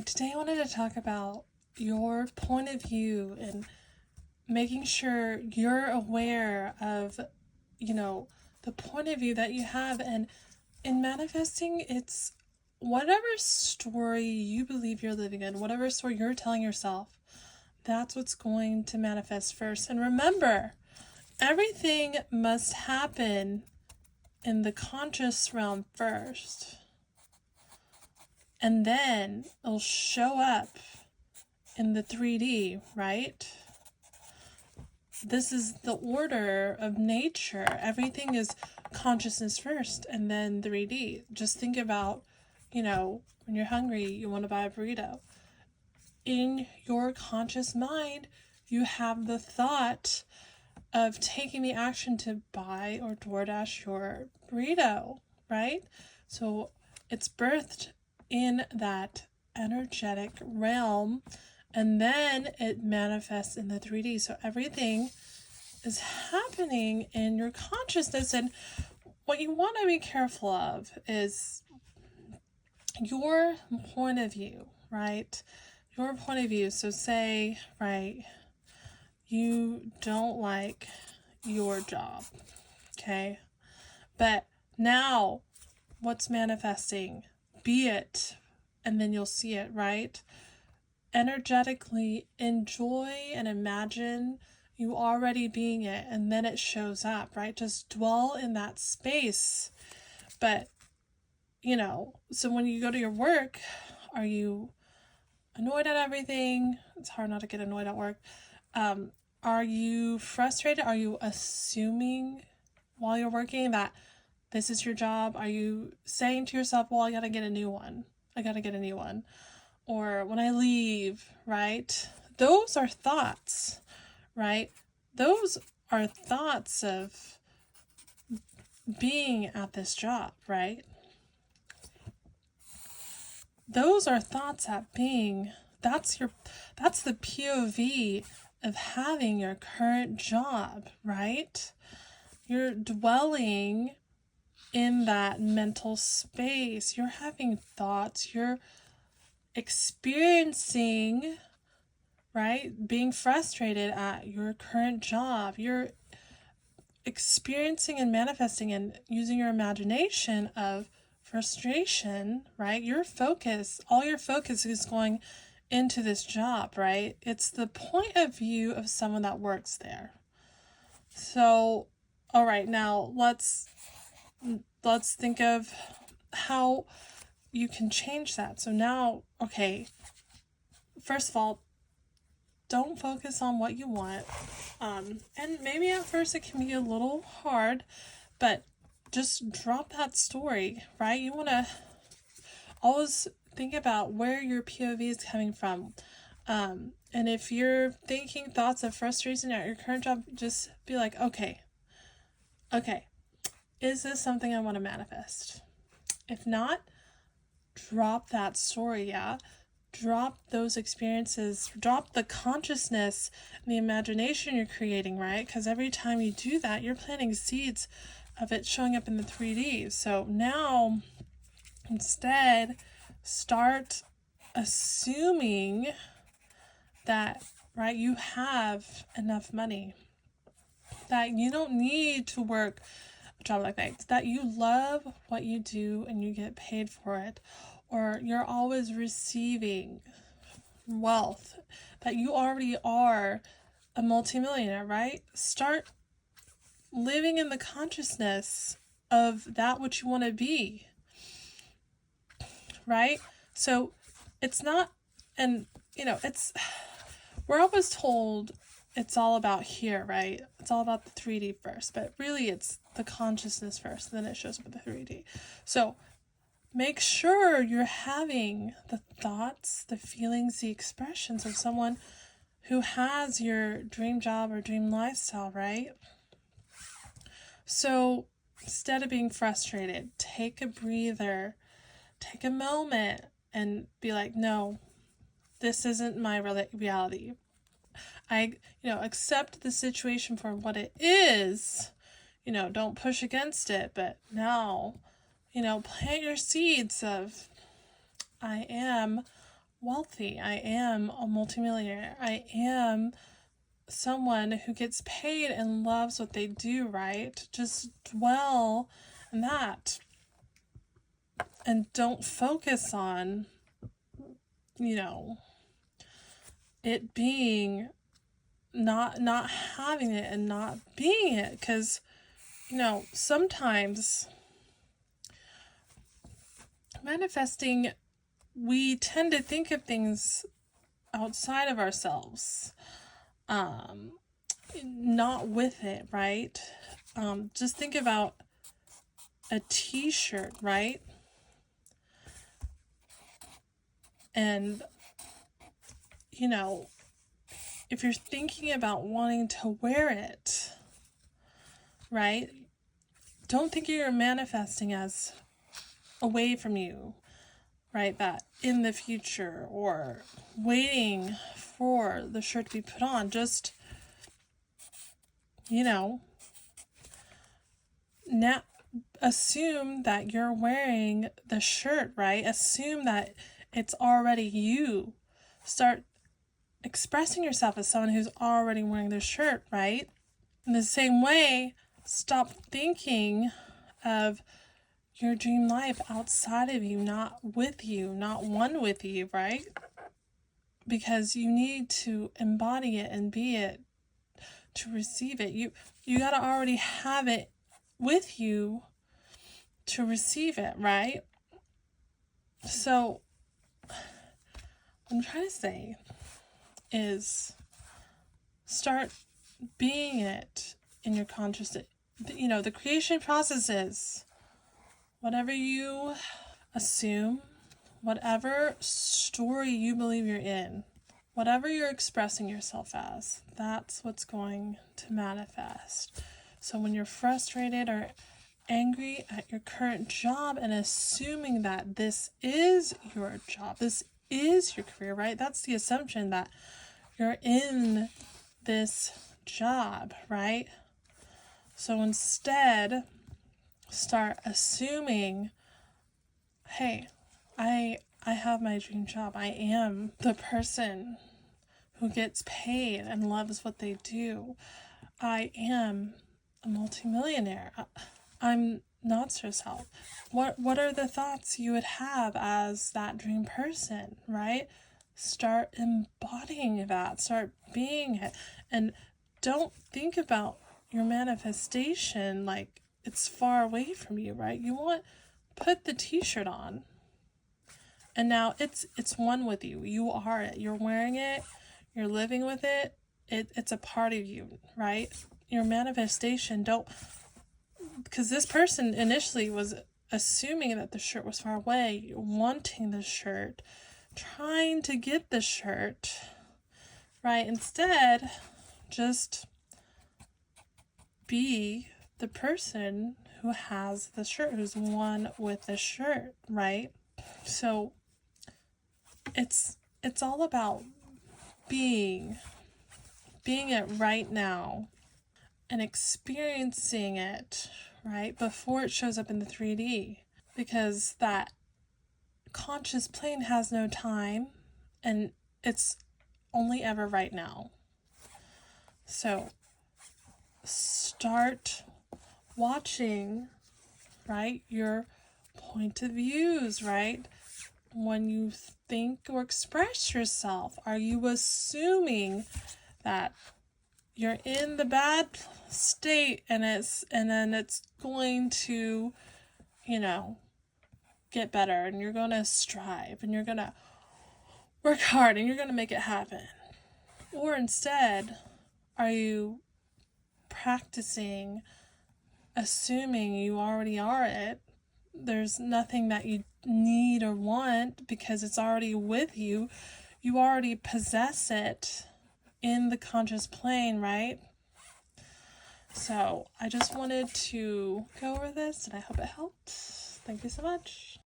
Today I wanted to talk about your point of view and making sure you're aware of, the point of view that you have. And in manifesting, it's whatever story you believe you're living in, whatever story you're telling yourself, that's what's going to manifest first. And remember, everything must happen in the conscious realm first. And then it'll show up in the 3D, right? This is the order of nature. Everything is consciousness first and then 3D. Just think about, when you're hungry, you want to buy a burrito. In your conscious mind, you have the thought of taking the action to buy or DoorDash your burrito, right? So it's birthed in that energetic realm, and then it manifests in the 3D. So everything is happening in your consciousness. And what you want to be careful of is your point of view, right? Your point of view. So say, right, you don't like your job, okay? But now what's manifesting? Be it, and then you'll see it, right? Energetically enjoy and imagine you already being it, and then it shows up, right? Just dwell in that space. But, so when you go to your work, are you annoyed at everything? It's hard not to get annoyed at work. Are you frustrated? Are you assuming while you're working that this is your job? Are you saying to yourself, well, I gotta get a new one. Or when I leave, right? Those are thoughts, right? Those are thoughts of being at this job, right? Those are thoughts at being, that's the POV of having your current job, right? You're dwelling in that mental space. You're having thoughts. You're experiencing, right? Being frustrated at your current job. You're experiencing and manifesting and using your imagination of frustration, right? All your focus is going into this job, right? It's the point of view of someone that works there. So, all right, now let's think of how you can change that. So now, okay, first of all, don't focus on what you want. And maybe at first it can be a little hard, but just drop that story, right? You want to always think about where your POV is coming from. And if you're thinking thoughts of frustration at your current job, just be like, okay, is this something I want to manifest? If not, drop that story, drop those experiences, drop the consciousness and the imagination you're creating, right? Because every time you do that, you're planting seeds of it showing up in the 3D. So now, instead, start assuming that, right, you have enough money, that you don't need to work a job like that you love what you do and you get paid for it, or you're always receiving wealth, that you already are a multimillionaire, right? Start living in the consciousness of that which you want to be, right? So it's not, and we're always told it's all about here, right? It's all about the 3D first, but really it's the consciousness first, then it shows up in the 3D. So make sure you're having the thoughts, the feelings, the expressions of someone who has your dream job or dream lifestyle, right? So instead of being frustrated, take a breather, take a moment and be like, no, this isn't my reality. I, accept the situation for what it is. Don't push against it, but now, plant your seeds of, I am wealthy. I am a multimillionaire. I am someone who gets paid and loves what they do, right? Just dwell in that. And don't focus on, it being not having it and not being it. Because, sometimes manifesting, we tend to think of things outside of ourselves, not with it, right? Just think about a t-shirt, right? And, if you're thinking about wanting to wear it, right? Don't think you're manifesting as away from you, right? That in the future or waiting for the shirt to be put on. Just, now assume that you're wearing the shirt, right? Assume that it's already you. Start expressing yourself as someone who's already wearing the shirt, right? In the same way, stop thinking of your dream life outside of you, not with you, not one with you, right? Because you need to embody it and be it to receive it. You got to already have it with you to receive it, right? So what I'm trying to say is start being it in your consciousness. The creation process is whatever you assume, whatever story you believe you're in, whatever you're expressing yourself as, that's what's going to manifest. So when you're frustrated or angry at your current job and assuming that this is your job, this is your career, right? That's the assumption that you're in this job, right? So instead, start assuming, hey, I have my dream job. I am the person who gets paid and loves what they do. I am a multimillionaire. I'm not stressed out. What are the thoughts you would have as that dream person, right? Start embodying that. Start being it. And don't think about your manifestation like it's far away from you, right? Put the t-shirt on. And now it's one with you. You are it. You're wearing it. You're living with it. It's a part of you, right? Your manifestation, because this person initially was assuming that the shirt was far away, wanting the shirt, trying to get the shirt, right? Instead, just be the person who has the shirt, who's one with the shirt, right? So it's all about being it right now and experiencing it, right, before it shows up in the 3D, because that conscious plane has no time and it's only ever right now. So start watching, right, your point of views, right? When you think or express yourself, are you assuming that you're in the bad state and then it's going to, get better, and you're going to strive and you're going to work hard and you're going to make it happen? Or instead, are you practicing assuming you already are it? There's nothing that you need or want because it's already with you. You already possess it in the conscious plane, right? So I just wanted to go over this and I hope it helped. Thank you so much.